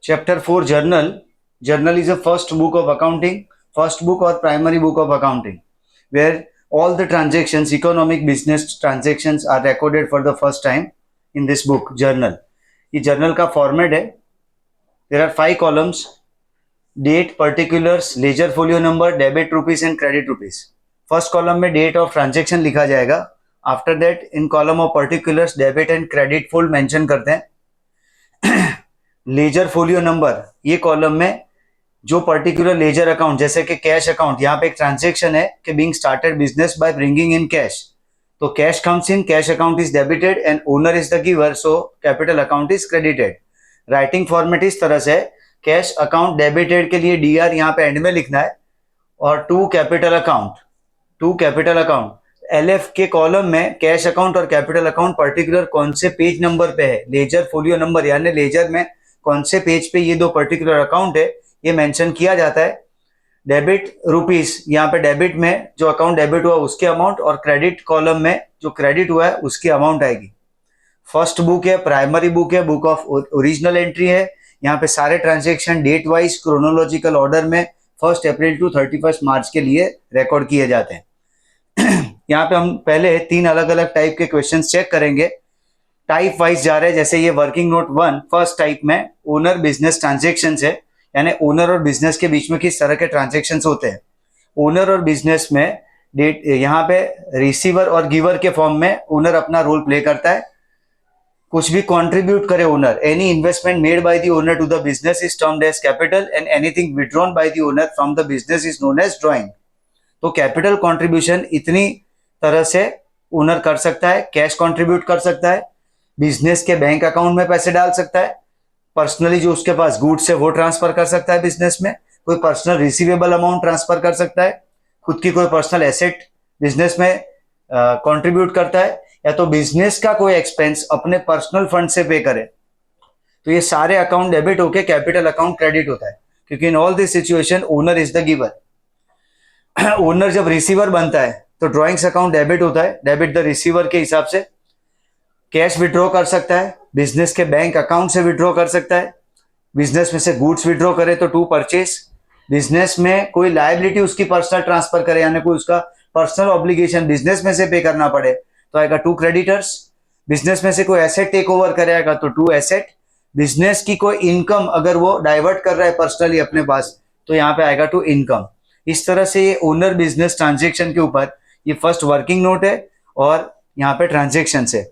Chapter 4 Journal. Journal is a first book of accounting, first book or primary book of accounting, where all the transactions, economic business transactions are recorded for the first time in this book, journal. ये journal का format है. There are 5 columns: date, particulars, ledger folio number, debit rupees and credit rupees. First column में date of transaction लिखा जाएगा. After that in column of particulars, debit and credit full mention करते हैं. Ledger folio number, ये column में जो particular ledger account, जैसे कि कैश अकाउंट, यहाँ पे एक ट्रांजेक्शन है कि being started business by bringing in cash, तो cash comes in, cash account is debited and owner is the giver, so capital account is credited. Writing format इस तरह से, कैश अकाउंट डेबिटेड के लिए डीआर यहाँ पे एंड में लिखना है और टू कैपिटल अकाउंट एलएफ के कॉलम में कैश अकाउंट और कैपिटल अकाउंट पर्टिकुलर कौन से पेज नंबर पे है, लेजर फोलियो नंबर यानी लेजर में कौन से पेज पे ये दो पर्टिकुलर अकाउंट है, ये मेंशन किया जाता है. डेबिट रुपीस, यहाँ पे डेबिट में जो अकाउंट डेबिट हुआ उसके अमाउंट और क्रेडिट कॉलम में जो क्रेडिट हुआ है उसकी अमाउंट आएगी. फर्स्ट बुक है, प्राइमरी बुक है, बुक ऑफ ओरिजिनल एंट्री है. यहाँ पे सारे transaction date wise chronological order में 1 अप्रैल टू 31 मार्च के लिए रिकॉर्ड किए जाते हैं. यहाँ पे हम पहले 3 अलग अलग टाइप के क्वेश्चंस चेक करेंगे, टाइप वाइज जा रहे हैं. जैसे ये वर्किंग नोट 1 फर्स्ट टाइप में ओनर बिजनेस ट्रांजेक्शन है, यानी ओनर और बिजनेस के बीच में किस तरह के ट्रांजेक्शन होते हैं. ओनर और बिजनेस में डेट, यहाँ पे रिसीवर और गिवर के फॉर्म में ओनर अपना रोल प्ले करता है. कुछ भी कंट्रीब्यूट करे owner, any investment made by the owner to the business is termed as capital and anything withdrawn by the owner from the business is known as drawing. तो capital contribution इतनी तरह से owner कर सकता है. Cash contribute कर सकता है, बिजनेस के बैंक अकाउंट में पैसे डाल सकता है, पर्सनली जो उसके पास गुड्स है वो ट्रांसफर कर सकता है बिजनेस में, कोई पर्सनल रिसीवेबल अमाउंट ट्रांसफर कर सकता है, खुद की कोई पर्सनल एसेट बिजनेस में कंट्रीब्यूट करता है, या तो बिजनेस का कोई एक्सपेंस अपने पर्सनल फंड से पे करे. तो ये सारे अकाउंट डेबिट होके कैपिटल अकाउंट क्रेडिट होता है, क्योंकि in all this situation owner is the giver. Owner जब रिसीवर बनता है तो ड्रॉइंग्स अकाउंट डेबिट होता है, डेबिट द रिसीवर के हिसाब से. कैश विड्रॉ कर सकता है, बिजनेस के बैंक अकाउंट से विड्रॉ कर सकता है. बिजनेस में से गुड्स विड्रॉ करे तो टू परचेस. बिजनेस में कोई लायबिलिटी उसकी पर्सनल ट्रांसफर करे, यानी कोई उसका पर्सनल ऑब्लिगेशन बिजनेस में से पे करना पड़े तो आएगा टू क्रेडिटर्स. बिजनेस में से कोई एसेट टेक ओवर करेगा तो टू एसेट. बिजनेस की कोई इनकम अगर वो डाइवर्ट कर रहा है पर्सनली अपने पास तो यहाँ पे आएगा टू इनकम. इस तरह से ये ओनर बिजनेस ट्रांजेक्शन के ऊपर ये फर्स्ट वर्किंग नोट है और यहाँ पे ट्रांजेक्शन है.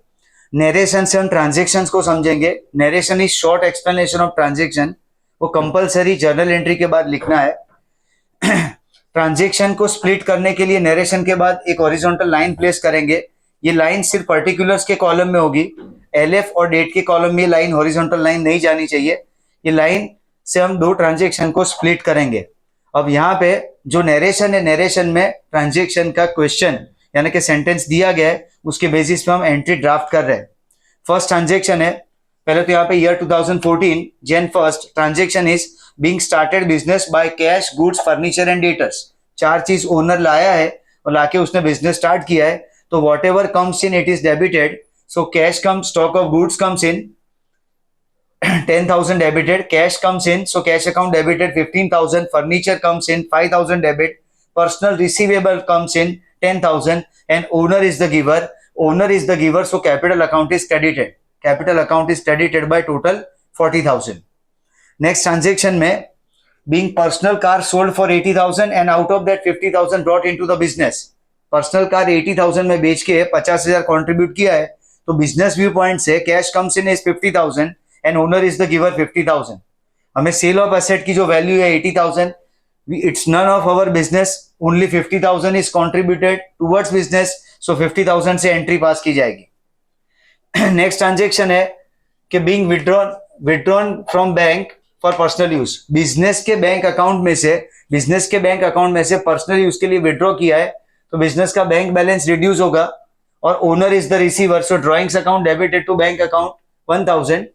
नरेशन से हम ट्रांजेक्शन्स को समझेंगे. Narration is short explanation of transaction, वो कंपलसरी जर्नल एंट्री के बाद लिखना है. ट्रांजेक्शन को स्प्लिट करने के लिए नरेशन के बाद एक हॉरिजॉन्टल लाइन प्लेस करेंगे. ये लाइन सिर्फ पर्टिकुलर्स के कॉलम में होगी, एलएफ और डेट के कॉलम में लाइन हॉरिजॉन्टल लाइन नहीं जानी चाहिए. ये लाइन से हम दो ट्रांजेक्शन को स्प्लिट करेंगे. अब यहाँ पे जो नरेशन है, नरेशन में ट्रांजेक्शन का क्वेश्चन यानी कि सेंटेंस दिया गया है, उसके बेसिस पे हम एंट्री ड्राफ्ट कर रहे हैं. फर्स्ट ट्रांजेक्शन है, पहले तो यहाँ पे year 2014 Jan 1 transaction is being started business by cash, goods, furniture and debtors. 4 चीज ओनर लाया है और लाके उसने बिजनेस स्टार्ट किया है, तो what ever comes in it is debited. So cash comes, stock of goods comes in 10,000 debited, cash comes in, so cash account debited 15,000, furniture comes in 5,000 debit, personal receivable comes in 10,000 and owner is the giver. Owner is the giver, so capital account is credited. Capital account is credited by total 40,000. Next transaction में being personal car sold for 80,000 and out of that 50,000 brought into the business. Personal car 80,000 में बेच के 50,000 contribute किया है, तो business view point से cash comes in is 50,000 and owner is the giver 50,000. हमें cell of asset की जो वैल्यू है 80,000, it's none of our business, only 50,000 is contributed towards business, so 50,000 से एंट्री पास की जाएगी. नेक्स्ट ट्रांजेक्शन है कि being withdrawn from bank for personal use. Business के बैंक अकाउंट में से पर्सनल यूज के लिए विड्रॉ किया है, तो बिजनेस का बैंक बैलेंस रिड्यूस होगा और owner is the receiver, so drawings account debited to bank account 1,000.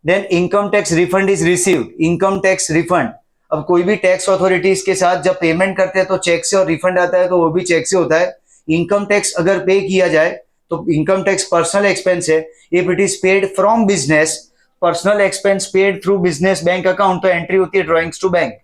Then income tax refund is received. Income tax refund, अब कोई भी टैक्स अथॉरिटीज के साथ जब पेमेंट करते हैं तो चेक से, और रिफंड आता है तो वो भी चेक से होता है. इनकम टैक्स अगर पे किया जाए तो इनकम टैक्स पर्सनल एक्सपेंस है. If it is paid from business personal expense paid through business bank account, तो एंट्री होती है ड्रॉइंग्स टू बैंक।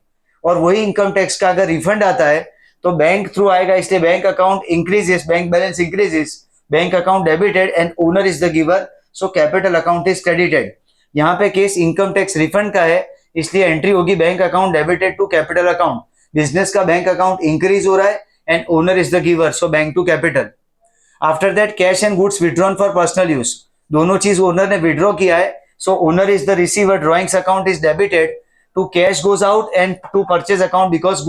और वही इनकम टैक्स का अगर रिफंड आता है तो बैंक थ्रू आएगा, इसलिए bank account increases, bank balance increases, bank account debited and owner is the giver, so capital account is credited. यहाँ पे केस इनकम टैक्स रिफंड का है, इसलिए एंट्री होगी bank account debited to capital account. Business का bank account increase हो रहा है and owner is the giver, so bank to capital. After that cash and goods withdrawn for personal use, दोनों चीज ओनर ने विड्रॉ किया है, so owner is the receiver, drawings account is debited to cash goes out and to purchase account because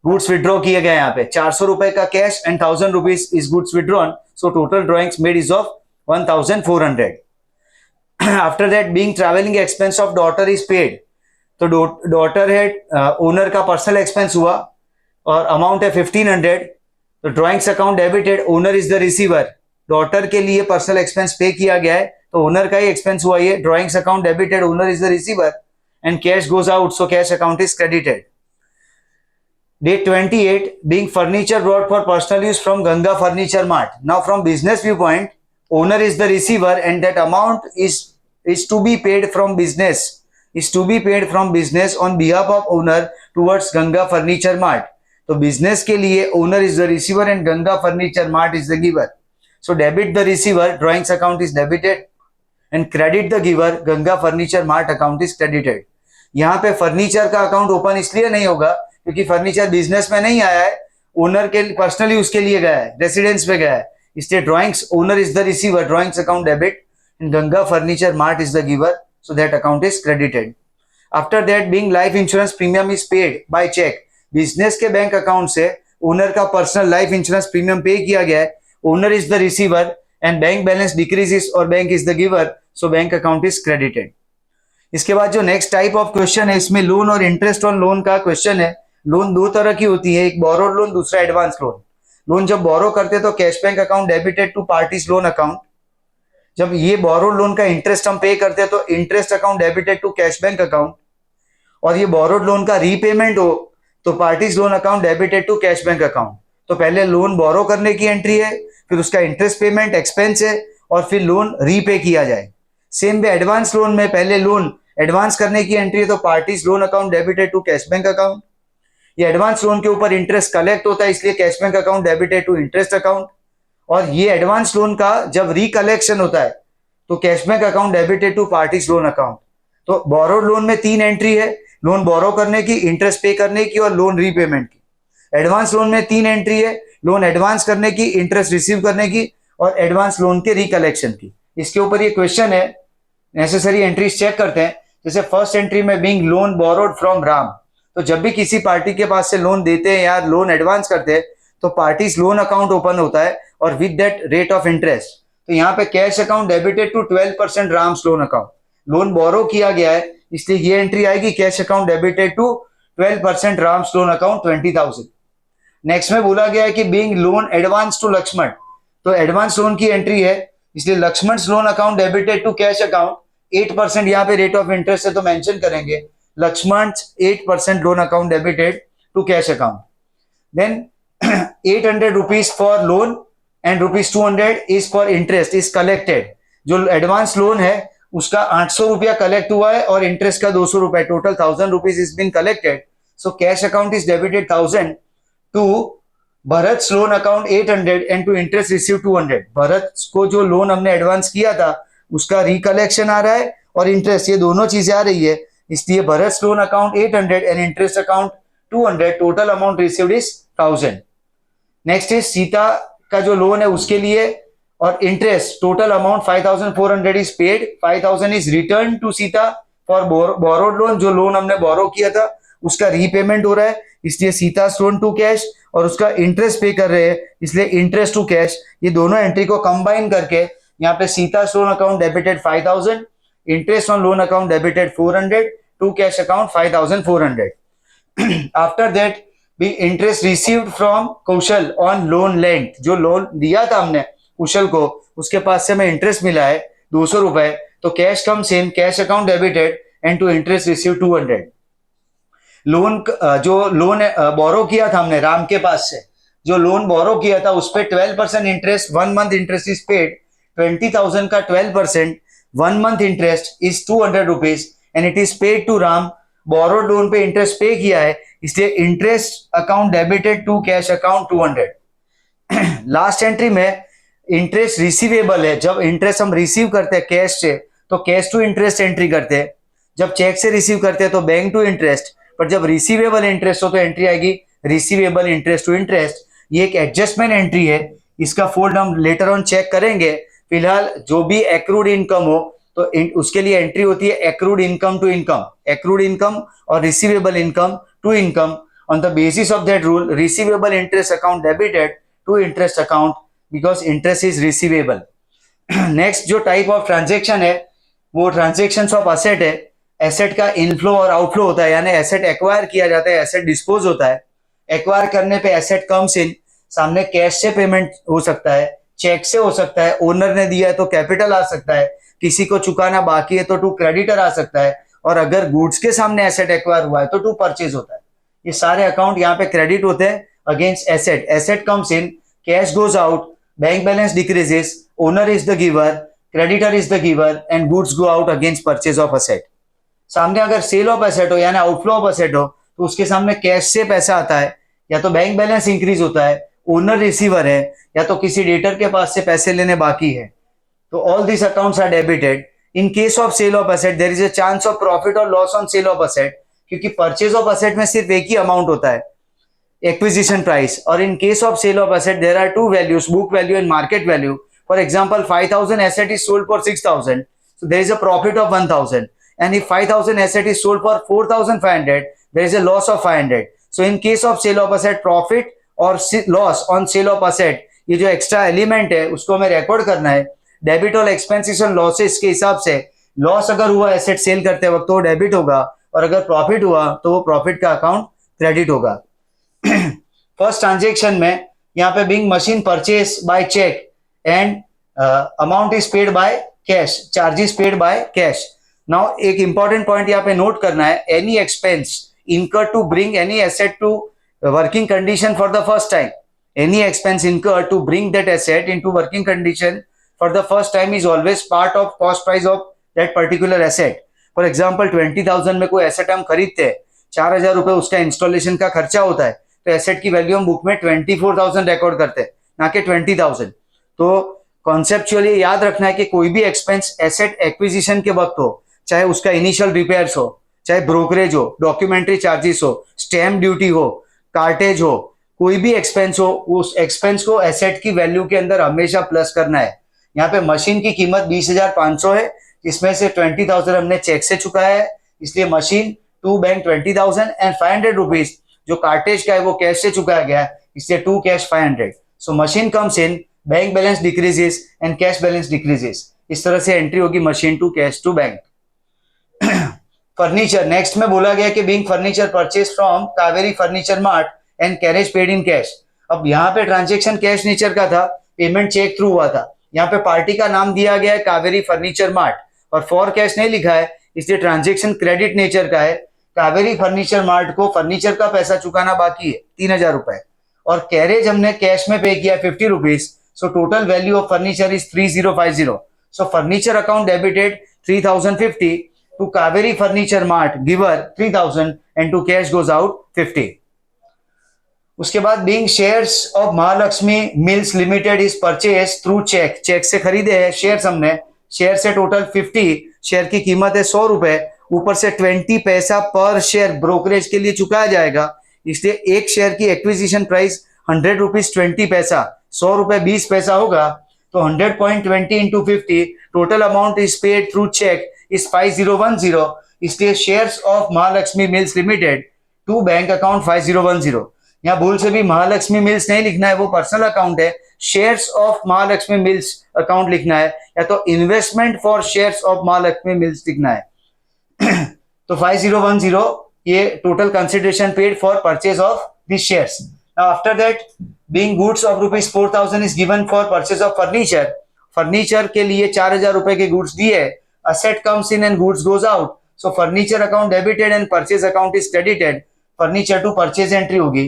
goods withdraw किए गए। यहाँ पे 400 रुपए का cash and 1000 rupees is goods withdrawn, so total drawings made is of 1400। After that being travelling expense of daughter is paid, तो daughter है owner का personal expense हुआ और अमाउंट है 1500, तो drawings account debited, owner is the receiver, daughter के लिए personal expense पे किया गया है तो ओनर का ही एक्सपेंस हुआ ये, drawings account debited, owner is the receiver and cash goes out, so cash account is credited. Date 28, being furniture brought for personal use from Ganga Furniture Mart. Now from business viewpoint, owner is the receiver and that amount is to be paid from business, on behalf of owner towards Ganga Furniture Mart. तो business के लिए owner is the receiver and Ganga Furniture Mart is the giver. So debit the receiver, drawings account is debited and credit the giver, Ganga Furniture Mart account is credited. यहाँ पे furniture का account open इसलिए नहीं होगा क्योंकि furniture business में नहीं आया है, ओनर के पर्सनली उसके लिए गया है, रेसिडेंस पे गया है, इसलिए drawings, owner is the receiver, drawings account debit and Ganga furniture mart is the giver, so that account is credited. After that being life insurance premium is paid by cheque, business के bank account से owner का personal life insurance premium pay किया गया है, owner is the receiver and bank balance decreases और bank is the giver, so bank account is credited. इसके बाद जो नेक्स्ट टाइप ऑफ क्वेश्चन है, इसमें लोन और इंटरेस्ट ऑन लोन का क्वेश्चन है। लोन दो तरह की होती है, एक बोरोड लोन, दूसरा एडवांस लोन। लोन जब बोरो करते तो cash bank account debited to party's loan account, जब ये बोरोड लोन का इंटरेस्ट हम पे करते हैं तो interest account debited to cash bank account, और ये बोरोड लोन का रीपेमेंट हो तो party's loan account debited to cash bank account. तो पहले लोन बोरो करने की एंट्री है, फिर उसका इंटरेस्ट पेमेंट एक्सपेंस है और फिर लोन रीपे किया जाए। सेम वे एडवांस लोन में पहले लोन एडवांस करने की एंट्री है तो party's loan account debited to cash bank account, ये एडवांस लोन के ऊपर इंटरेस्ट कलेक्ट होता है इसलिए cash bank account debited to interest account, और ये एडवांस लोन का जब रिकलेक्शन होता है तो cash bank account debited to party's loan account. तो बोरोड लोन में 3 एंट्री है, लोन बोरो करने की, इंटरेस्ट पे करने की और लोन रीपेमेंट की। एडवांस लोन में 3 एंट्री है, लोन एडवांस करने की, इंटरेस्ट रिसीव करने की और एडवांस लोन के रिकलेक्शन की। इसके ऊपर ये क्वेश्चन है, नेसेसरी एंट्रीज चेक करते हैं। जैसे फर्स्ट एंट्री में being loan borrowed from Ram, तो जब भी किसी पार्टी के पास से लोन देते हैं या लोन एडवांस करते हैं तो पार्टीज लोन अकाउंट ओपन होता है और with that rate of interest. तो यहाँ पे cash account debited to 12% Ram's loan account, loan borrow किया गया है इसलिए ये एंट्री आएगी, cash account debited to 12% Ram's loan account 20,000। Next में बोला गया है कि being loan advance to Lakshman, तो एडवांस लोन की एंट्री है इसलिए Lakshman loan account debited to cash account, 8% यहाँ पे रेट ऑफ इंटरेस्ट है तो मेंशन करेंगे, Lakshman 8% loan account debited to cash account. Then 800 rupees for loan and ₹200 is for interest is collected. जो एडवांस लोन है उसका 800 रुपया कलेक्ट हुआ है और इंटरेस्ट का 200 रुपए, total 1000 rupees is been collected, so cash account is debited 1000 to Bharat loan account 800 and to interest receive 200। Bharat को जो लोन हमने एडवांस किया था उसका रिकलेक्शन आ रहा है और इंटरेस्ट, ये दोनों चीजें आ रही है, इसलिए Bharat loan account 800 and interest account 200, total amount received is 1000। Next is Sita का जो लोन है उसके लिए और interest, total amount 5400 is paid, 5000 is return to Sita for borrowed loan, जो लोन हमने बोरो किया था उसका रीपेमेंट हो रहा है इसलिए सीता लोन टू कैश, और उसका इंटरेस्ट पे कर रहे हैं इसलिए इंटरेस्ट टू कैश। ये दोनों एंट्री को कंबाइन करके यहाँ पे Sita loan account debited 5000, interest on loan account debited 400, to cash account 5400। After that B interest received from Kaushal on loan lent, जो लोन दिया था हमने कुशल को उसके पास से हमें इंटरेस्ट मिला है 200 रुपए, तो cash comes in, cash account debited and to interest receive 200। Loan जो लोन बोरो किया था हमने राम के पास से, जो लोन बोरो किया था उस पर 12% interest, 1 month interest is paid, 20,000 का 12% 1 month interest is 200 rupees and it is paid to Ram. Borrowed loan पे interest पे किया है, इसलिए interest account debited to cash account 200. Last entry में इंटरेस्ट रिसीवेबल है, जब इंटरेस्ट हम रिसीव करते हैं कैश से तो कैश टू इंटरेस्ट एंट्री करते हैं, जब चेक से रिसीव करते हैं तो बैंक टू इंटरेस्ट, पर जब रिसीवेबल इंटरेस्ट हो तो एंट्री आएगी रिसीवेबल इंटरेस्ट टू इंटरेस्ट. ये एक एडजस्टमेंट एंट्री है, इसका फोल्ड हम लेटर ऑन चेक करेंगे. फिलहाल जो भी एक्रूड इनकम हो तो उसके लिए एंट्री होती है accrued income to income, accrued income और receivable income to income. On the basis of that rule receivable interest account debited to interest account because interest is receivable. Next जो type of transaction है वो transaction of asset है. Asset का inflow और outflow होता है, यानी asset acquire किया जाता है, एसेट डिस्पोज होता है. एक्वायर करने पे एसेट कम्स इन, सामने कैश से पेमेंट हो सकता है, चेक से हो सकता है, ओनर ने दिया है तो कैपिटल आ सकता है, किसी को चुकाना बाकी है तो टू क्रेडिटर आ सकता है, और अगर गुड्स के सामने एसेट एक्वायर हुआ है तो टू परचेज होता है. ये सारे अकाउंट यहाँ पे क्रेडिट होते हैं against asset. Asset comes in, cash goes out, bank balance decreases, owner is the giver, creditor is the giver and goods go out against purchase of asset. सामने अगर सेल ऑफ एसेट हो यानी outflow of asset हो तो उसके सामने cash से पैसा आता है, या तो बैंक बैलेंस इंक्रीज होता है, ओनर रिसीवर है, या तो किसी डेटर के पास से पैसे लेने बाकी है. तो all this accounts are debited. In case of sale of asset there is a chance of profit और loss on sale of asset, क्योंकि परचेज ऑफ एसेट में सिर्फ एक ही अमाउंट होता है, एक्विजिशन प्राइस. और in case of sale of asset there are two values, book value and market value. For example 5000 asset is sold for 6000, so there is a profit of 1000. And if 5000 asset is sold for 4500, there is a loss of 500. So in case of sale of asset, profit or loss on sale of asset, ये जो extra element है उसको हमें record करना है. Debit और expenses और losses के हिसाब से लॉस अगर हुआ एसेट सेल करते वक्त तो डेबिट होगा, और अगर प्रॉफिट हुआ तो वो प्रॉफिट का अकाउंट क्रेडिट होगा. फर्स्ट ट्रांजेक्शन में यहाँ पे being machine purchase by cheque and amount is paid by cash, charges paid by cash. Now एक इंपॉर्टेंट पॉइंट यहाँ पे नोट करना है, any expense incurred to bring any asset to working condition for the first time, any expense incurred to bring that asset into working condition for the first time is always part of cost price of that particular asset. For example 20,000 में कोई asset हम खरीदते हैं, 4,000 रुपए उसका installation का खर्चा होता है, तो एसेट की वैल्यू हम बुक में 24,000 रिकॉर्ड करते हैं, ना कि 20,000. तो कॉन्सेप्चुअली याद रखना है कि कोई भी एक्सपेंस एसेट एक्विजिशन के वक्त हो, चाहे उसका इनिशियल रिपेयर्स हो, चाहे ब्रोकरेज हो, डॉक्यूमेंट्री चार्जेस हो, स्टैम्प ड्यूटी हो, कार्टेज हो, कोई भी एक्सपेंस हो, उस एक्सपेंस को एसेट की वैल्यू के अंदर हमेशा प्लस करना है. यहाँ पे मशीन की कीमत 20,500 है, इसमें से 20,000 हमने चेक से चुकाया है, इसलिए machine to bank 20,000 and 500 rupees जो कार्टेज का है वो कैश से चुकाया गया है, इसलिए to cash 500. So machine comes in, bank balance decreases and cash balance decreases. इस तरह से एंट्री होगी machine to cash to bank. Furniture next में बोला गया कि being furniture purchase from Kaveri furniture mart and carriage paid in cash. अब यहाँ पे ट्रांजेक्शन कैश नेचर का था, पेमेंट चेक थ्रू हुआ था. यहाँ पे पार्टी का नाम दिया गया है कावेरी फर्नीचर मार्ट और फॉर कैश नहीं लिखा है, इसलिए ट्रांजेक्शन क्रेडिट नेचर का है. कावेरी फर्नीचर मार्ट को फर्नीचर का पैसा चुकाना बाकी है 3,000 रुपए, और कैरेज हमने कैश में पे किया 50 rupees. So total value of furniture is 3050. So furniture account debited 3050 to Kaveri Furniture Mart giver 3,000 and to cash goes out 50. उसके बाद being shares of Mahalakshmi mills limited is purchased through check, cheque से खरीदे हैं shares हमने, share से total 50, share की कीमत है 100 रुपए, ऊपर से 20 पैसा पर शेयर ब्रोकरेज के लिए चुकाया जाएगा, इसलिए एक शेयर की एक्विजिशन प्राइस 100 रुपीज 20 पैसा, 100 रुपए 20 पैसा होगा, तो 100.20 into 50 total amount is paid through cheque is 5010, इसलिए shares of Mahalakshmi mills limited to bank account 5010. यहाँ भूल से भी महालक्ष्मी मिल्स नहीं लिखना है, वो पर्सनल अकाउंट है. Shares of Mahalakshmi mills account लिखना है, या तो investment for shares of Mahalakshmi mills लिखना है. तो 5010 ये total consideration paid for purchase of this shares. After that being goods of rupees 4,000 is given for purchase of furniture. Furniture के लिए 4,000 रुपए के गुड्स दिए, asset comes in and goods goes out, so furniture account debited and purchase account is credited. Furniture to purchase entry होगी.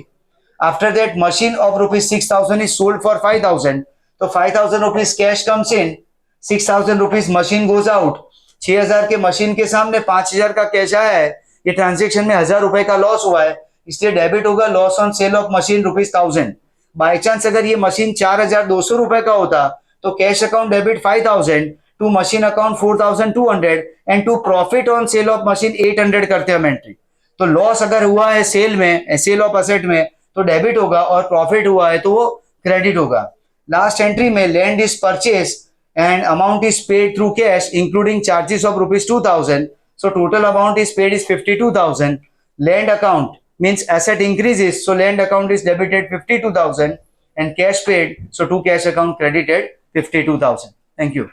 After that machine of rupees 6,000 is sold for 5,000, so 5,000 rupees cash comes in, 6,000 rupees machine goes out, 6,000 के machine के सामने 5,000 का cash आया है, ये transaction में 1,000 रुपए का लॉस हुआ है, इसलिए डेबिट होगा loss on sale of machine ₹1,000। By chance अगर ये मशीन 4,200 रुपए का होता तो cash account debit 5,000 to machine account 4,200 and to profit on sale of machine 800 करते हम एंट्री। तो लॉस अगर हुआ है सेल में, सेल ऑफ असेट में, तो डेबिट होगा और प्रॉफिट हुआ है तो वो क्रेडिट होगा। लास्ट एंट्री में land is purchase and amount is paid through cash including charges of ₹2,000, so total amount is paid is 52,000. Land account means asset increases, so land account is debited 52,000 and cash paid, so to cash account credited 52,000. Thank you.